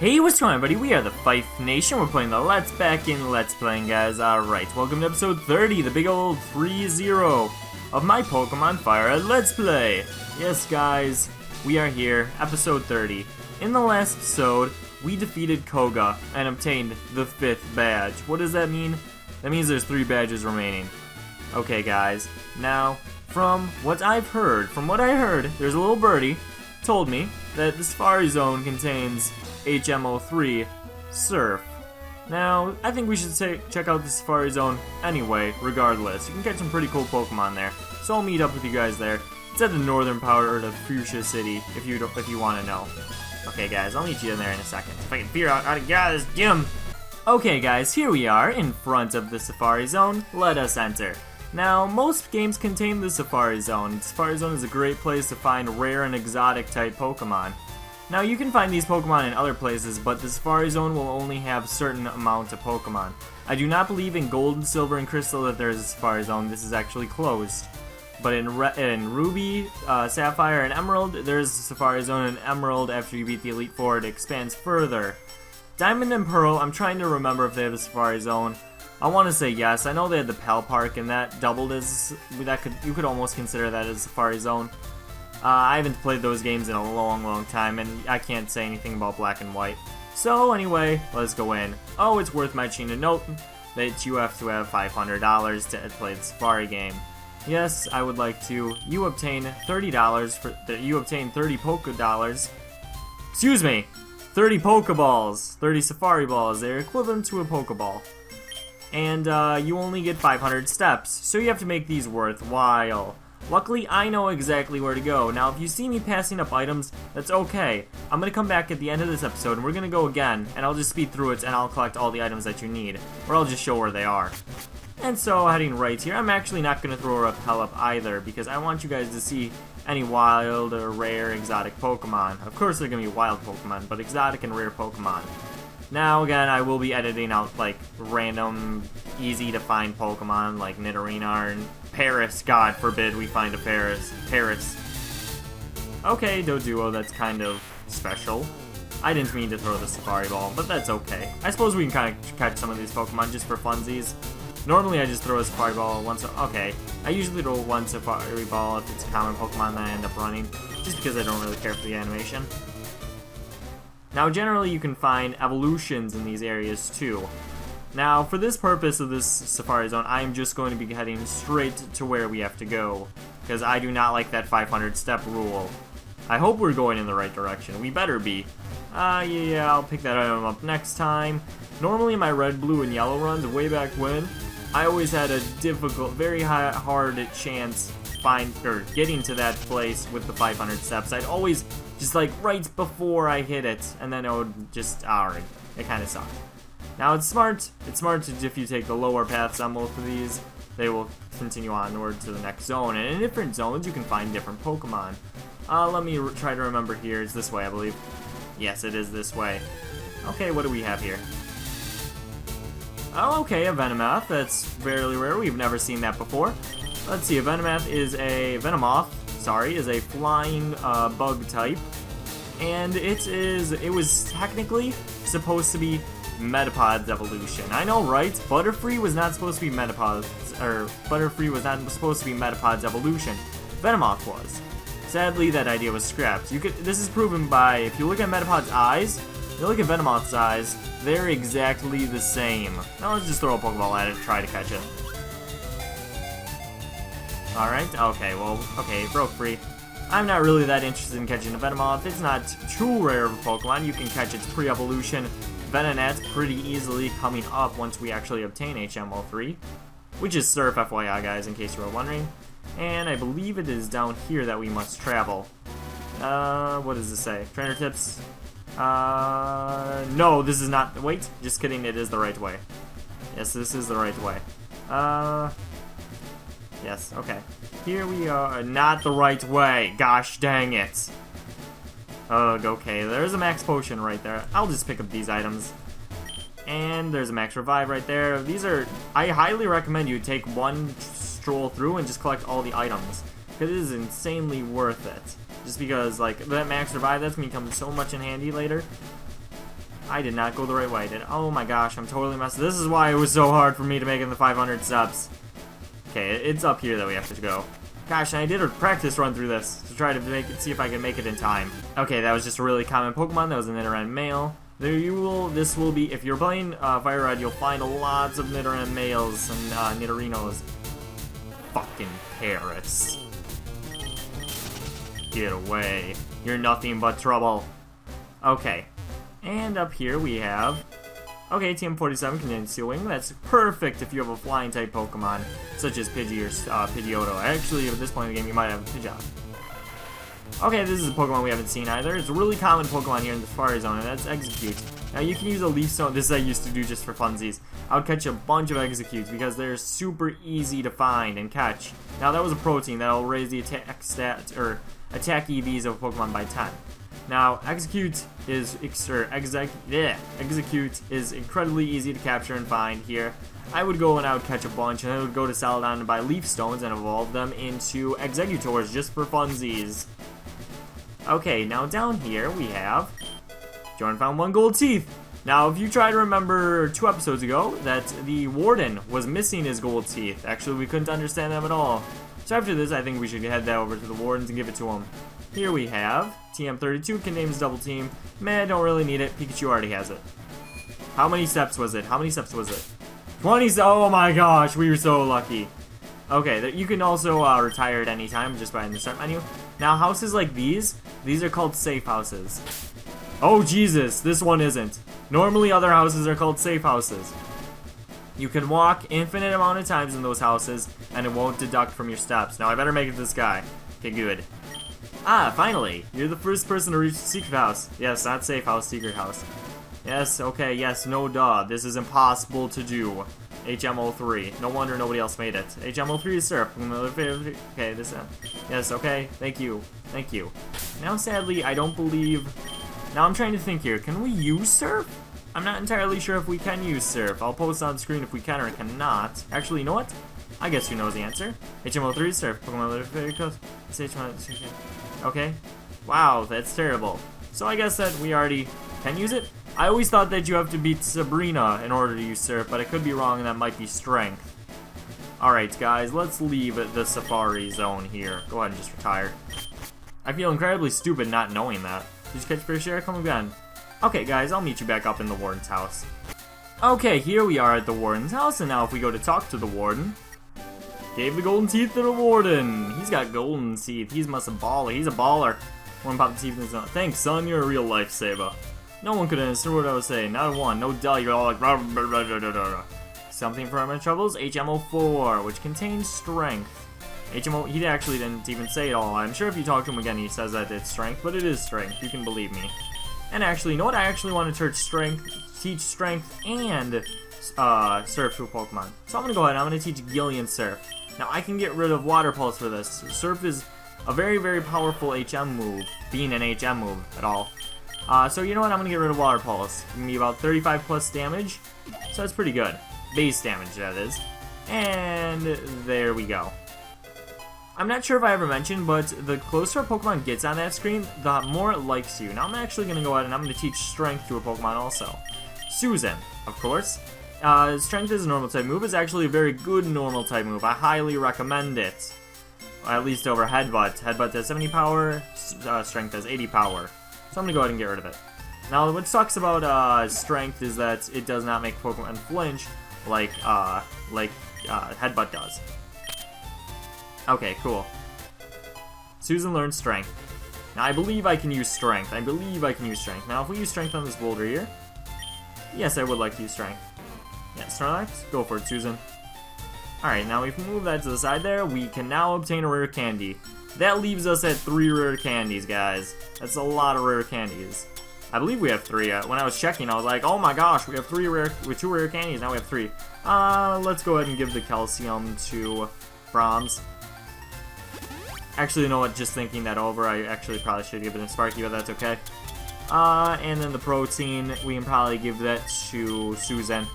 Hey, what's going on, everybody? We are the FireRed. We're playing the Let's Back in Let's Playing, guys. Alright, welcome to episode 30, the big old 3-0 of my Pokemon FireRed Let's Play. Yes, guys, we are here, episode 30. In the last episode, we defeated Koga and obtained the 5th badge. What does that mean? That means there's 3 badges remaining. Okay, guys, now, from what I heard, there's a little birdie told me that the Safari Zone contains HMO3 Surf. Now, I think we should check out the Safari Zone anyway, regardless. You can catch some pretty cool Pokemon there. So I'll meet up with you guys there. It's at the northern part of Fuchsia City, if you want to know. Okay, guys, I'll meet you in there in a second. If I can figure out how to get out of this gym. Okay, guys, here we are in front of the Safari Zone. Let us enter. Now, most games contain the Safari Zone. The Safari Zone is a great place to find rare and exotic type Pokemon. Now, you can find these Pokemon in other places, but the Safari Zone will only have a certain amount of Pokemon. I do not believe in Gold, Silver, and Crystal that there is a Safari Zone. This is actually closed. But in Ruby, Sapphire, and Emerald, there is a Safari Zone. In Emerald, after you beat the Elite Four, it expands further. Diamond and Pearl, I'm trying to remember if they have a Safari Zone. I want to say yes. I know they had the Pal Park, and that doubled as you could almost consider that as a Safari Zone. I haven't played those games in a long time, and I can't say anything about Black and White. So anyway, let's go in. Oh, it's worth mentioning to note that you have to have $500 to play the Safari game. Yes, I would like to. You obtain $30 you obtain 30 Poké Dollars. Excuse me, 30 Pokeballs, 30 Safari Balls. They're equivalent to a Pokeball. And you only get 500 steps, so you have to make these worthwhile. Luckily, I know exactly where to go. Now, if you see me passing up items, that's okay. I'm going to come back at the end of this episode, and we're going to go again, and I'll just speed through it, and I'll collect all the items that you need. Or I'll just show where they are. And so, heading right here, I'm actually not going to throw a Repel up either, because I want you guys to see any wild or rare exotic Pokemon. Of course, they're going to be wild Pokemon, but exotic and rare Pokemon. Now, again, I will be editing out, like, random, easy-to-find Pokemon, like Nidorina and Paris. God forbid we find a Paris. Okay, Doduo, that's kind of special. I didn't mean to throw the Safari Ball, but that's okay. I suppose we can kind of catch some of these Pokemon just for funsies. Normally, I just throw a Safari Ball once. Okay, I usually throw one Safari Ball if it's a common Pokemon that I end up running, just because I don't really care for the animation. Now, generally, you can find evolutions in these areas, too. Now, for this purpose of this Safari Zone, I am just going to be heading straight to where we have to go, because I do not like that 500-step rule. I hope we're going in the right direction. We better be. Yeah, I'll pick that item up next time. Normally, in my red, blue, and yellow runs, way back when, I always had a difficult, very hard chance getting to that place with the 500 steps. I'd always just like right before I hit it, and then it would just, alright, it kind of sucked. Now it's smart if you take the lower paths on both of these, they will continue onward to the next zone, and in different zones you can find different Pokemon. Let me try to remember here, it's this way I believe. Yes, it is this way. Okay, what do we have here? Oh, okay, a Venomoth, that's fairly rare, we've never seen that before. Let's see, a Venomoth is a flying bug type, and it was technically supposed to be Metapod's evolution. I know, right? Butterfree was not supposed to be Metapod's evolution. Venomoth was. Sadly, that idea was scrapped. This is proven by, if you look at Metapod's eyes, if you look at Venomoth's eyes, they're exactly the same. Now let's just throw a Pokeball at it and try to catch it. Alright, okay, it broke free. I'm not really that interested in catching a Venomoth. It's not too rare of a Pokemon. You can catch its pre-evolution Venonat pretty easily coming up once we actually obtain HMO3, which is Surf, FYI, guys, in case you were wondering. And I believe it is down here that we must travel. What does this say? Trainer tips? No, this is not. Wait, just kidding, it is the right way. Yes, this is the right way. Yes, okay. Here we are. Not the right way. Gosh dang it. Ugh, okay. There's a max potion right there. I'll just pick up these items. And there's a max revive right there. I highly recommend you take one stroll through and just collect all the items. Because it is insanely worth it. Just because, like, that max revive, that's going to come so much in handy later. I did not go the right way, did I? Oh my gosh, I'm totally messed. This is why it was so hard for me to make it in the 500 steps. Okay, it's up here that we have to go. Gosh, and I did a practice run through this to try to see if I can make it in time. Okay, that was just a really common Pokemon. That was a Nidoran male. This will be, if you're playing FireRed, you'll find lots of Nidoran males and Nidorinos. Fucking Paris. Get away. You're nothing but trouble. Okay. And up here we have... Okay, TM47 contains Steel Wing. That's perfect if you have a flying type Pokemon, such as Pidgey or Pidgeotto. Actually, at this point in the game, you might have Pidgeot. Okay, this is a Pokemon we haven't seen either. It's a really common Pokemon here in the Safari Zone, and that's Execute. Now, you can use a Leaf Stone. This is what I used to do just for funsies. I would catch a bunch of Executes because they're super easy to find and catch. Now, that was a protein that'll raise the attack stat, or attack EVs of a Pokemon by 10. Now, Execute is incredibly easy to capture and find here. I would go and I would catch a bunch, and I would go to Celadon and buy Leaf Stones and evolve them into Executors just for funsies. Okay, now down here we have... Jordan found 1 gold teeth. Now, if you try to remember 2 episodes ago that the Warden was missing his gold teeth. Actually, we couldn't understand them at all. So after this, I think we should head that over to the Wardens and give it to him. Here we have TM32 contains Double Team. Man, I don't really need it. Pikachu already has it. How many steps was it? 20. Oh my gosh, we were so lucky. Okay, you can also retire at any time just by in the start menu. Now, houses like these are called safe houses. Oh Jesus, this one isn't. Normally, other houses are called safe houses. You can walk infinite amount of times in those houses, and it won't deduct from your steps. Now, I better make it this guy. Okay, good. Ah, finally! You're the first person to reach the secret house. Yes, not safe house, secret house. Yes, okay, yes, no duh. This is impossible to do. HM03. No wonder nobody else made it. HM03 is Surf. Okay, this yes, okay, thank you. Thank you. Now, sadly, I don't believe... Now, I'm trying to think here. Can we use Surf? I'm not entirely sure if we can use Surf. I'll post on screen if we can or cannot. Actually, you know what? I guess who knows the answer. HM03 is Surf. Pokemon very close. It's H1. Okay. Wow, that's terrible. So I guess that we already can use it. I always thought that you have to beat Sabrina in order to use Surf, but I could be wrong and that might be Strength. Alright guys, let's leave the Safari Zone here. Go ahead and just retire. I feel incredibly stupid not knowing that. Did you catch Fair Share? Come again. Okay guys, I'll meet you back up in the Warden's house. Okay, here we are at the Warden's house, and now if we go to talk to the Warden... Gave the golden teeth to the Warden. He's got golden teeth. He's must a baller. He's a baller. One pop the teeth in his own. Thanks, son. You're a real lifesaver. No one could understand what I was saying. Not one. No duh. You're all like... Rah, rah, rah, rah, rah, rah. Something for my troubles. HM04, which contains strength. HMO... He actually didn't even say it all. I'm sure if you talk to him again, he says that it's strength, but it is strength. You can believe me. And actually, you know what? I actually want to teach strength and Surf to a Pokemon. So I'm going to go ahead and I'm going to teach Gillian Surf. Now, I can get rid of Water Pulse for this. Surf is a very, very powerful HM move, being an HM move at all. So you know what? I'm going to get rid of Water Pulse. It's going to be about 35 plus damage, so that's pretty good. Base damage, that is. And there we go. I'm not sure if I ever mentioned, but the closer a Pokemon gets on that screen, the more it likes you. Now, I'm actually going to go ahead and I'm going to teach Strength to a Pokemon also. Susan, of course. Strength is a normal type move. It's actually a very good normal type move. I highly recommend it. At least over Headbutt. Headbutt has 70 power, Strength has 80 power. So I'm going to go ahead and get rid of it. Now, what sucks about Strength is that it does not make Pokemon flinch like Headbutt does. Okay, cool. Susan learned Strength. Now, I believe I can use Strength. Now, if we use Strength on this boulder here, yes, I would like to use Strength. Yeah, Snorlax, go for it, Susan. Alright, now if we move that to the side there, we can now obtain a rare candy. That leaves us at 3 rare candies, guys. That's a lot of rare candies. I believe we have 3. When I was checking, I was like, oh my gosh, we have 2 rare candies, now we have 3. Let's go ahead and give the calcium to Brahms. Actually, you know what, just thinking that over, I actually probably should give it a Sparky, but that's okay. And then the protein, we can probably give that to Susan.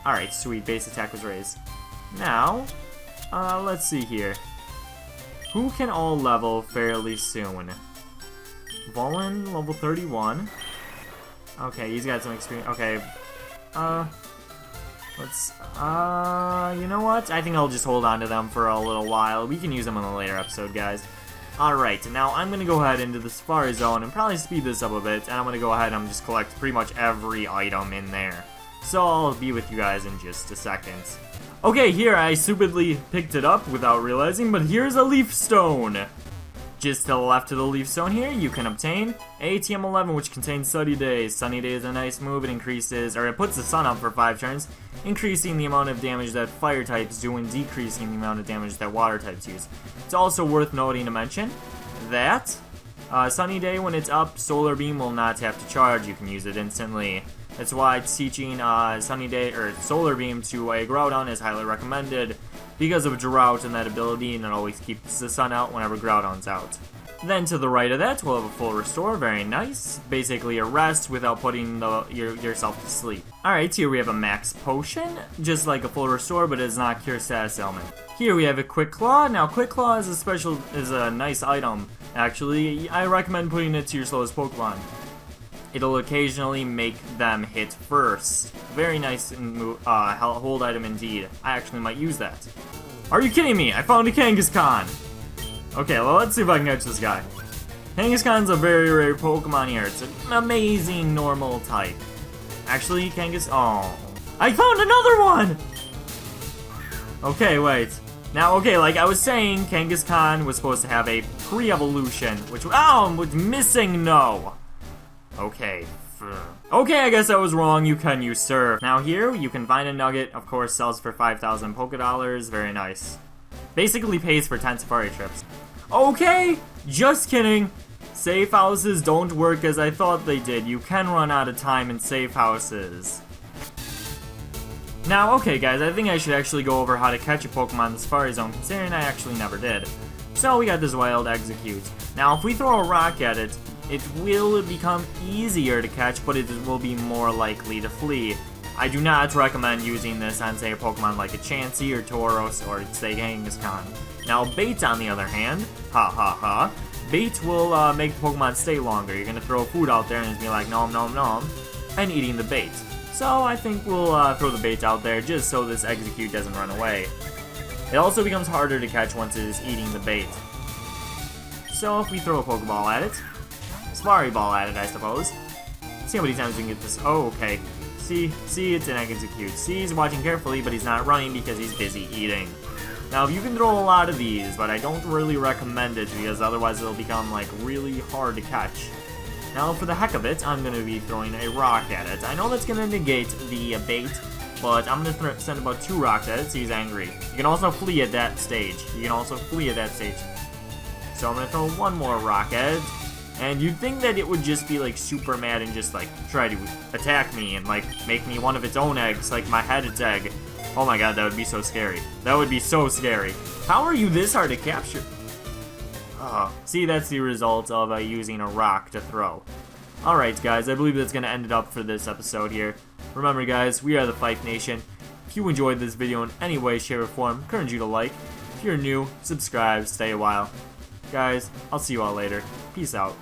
Alright, sweet. Base attack was raised. Now, let's see here. Who can all level fairly soon? Valen, level 31. Okay, he's got some experience. Okay. Let's, you know what? I think I'll just hold on to them for a little while. We can use them in a later episode, guys. Alright, now I'm going to go ahead into the Safari Zone and probably speed this up a bit, and I'm going to go ahead and just collect pretty much every item in there. So I'll be with you guys in just a second. Okay, here I stupidly picked it up without realizing, but here's a Leaf Stone. Just to the left of the Leaf Stone here, you can obtain ATM 11, which contains Sunny Days. Sunny Days is a nice move. It increases, or it puts the sun up for 5 turns, increasing the amount of damage that fire types do and decreasing the amount of damage that water types use. It's also worth noting to mention that Sunny Day, when it's up, Solar Beam will not have to charge. You can use it instantly. That's why teaching Sunny Day or Solar Beam to a Groudon is highly recommended, because of Drought and that ability, and it always keeps the sun out whenever Groudon's out. Then to the right of that, we'll have a full restore, very nice. Basically a rest without putting yourself to sleep. Alright, here we have a max potion, just like a full restore, but it does not cure status ailment. Here we have a Quick Claw. Now Quick Claw is a nice item. Actually, I recommend putting it to your slowest Pokemon. It'll occasionally make them hit first. Very nice hold item indeed. I actually might use that. Are you kidding me? I found a Kangaskhan! Okay, well, let's see if I can catch this guy. Kangaskhan's a very rare Pokemon here. It's an amazing normal type. Actually, oh. I found another one! Okay, wait. Now, okay, like I was saying, Kangaskhan was supposed to have a pre-evolution, which, was missing, no! Okay. Okay, I guess I was wrong. You can use Surf. Now here, you can find a nugget. Of course, sells for 5,000 Poké Dollars. Very nice. Basically pays for 10 safari trips. Okay, just kidding. Safe houses don't work as I thought they did. You can run out of time in safe houses. Now, okay guys, I think I should actually go over how to catch a Pokemon in the Safari Zone, considering I actually never did. So we got this Wild Execute. Now, if we throw a rock at it, it will become easier to catch, but it will be more likely to flee. I do not recommend using this on, say, a Pokemon like a Chansey or Tauros or, say, Kangaskhan. Now, Bait, on the other hand, Bait will make the Pokemon stay longer. You're going to throw food out there and it's be like, nom nom nom, and eating the bait. So I think we'll throw the Bait out there just so this Execute doesn't run away. It also becomes harder to catch once it is eating the bait. So if we throw a Pokeball at it, Safari Ball at it, I suppose. See how many times we can get this. Oh, okay. See, it's an Execute. See, he's watching carefully, but he's not running because he's busy eating. Now, you can throw a lot of these, but I don't really recommend it because otherwise it'll become, like, really hard to catch. Now, for the heck of it, I'm going to be throwing a rock at it. I know that's going to negate the bait, but I'm going to send about 2 rocks at it so he's angry. You can also flee at that stage. So I'm going to throw one more rock at it. And you'd think that it would just be, like, super mad and just, like, try to attack me and, like, make me one of its own eggs, like my head's egg. Oh my god, that would be so scary. That would be so scary. How are you this hard to capture? See, that's the result of using a rock to throw. Alright, guys, I believe that's going to end it up for this episode here. Remember, guys, we are the TheFifeNation. If you enjoyed this video in any way, shape, or form, encourage you to like. If you're new, subscribe, stay a while. Guys, I'll see you all later. Peace out.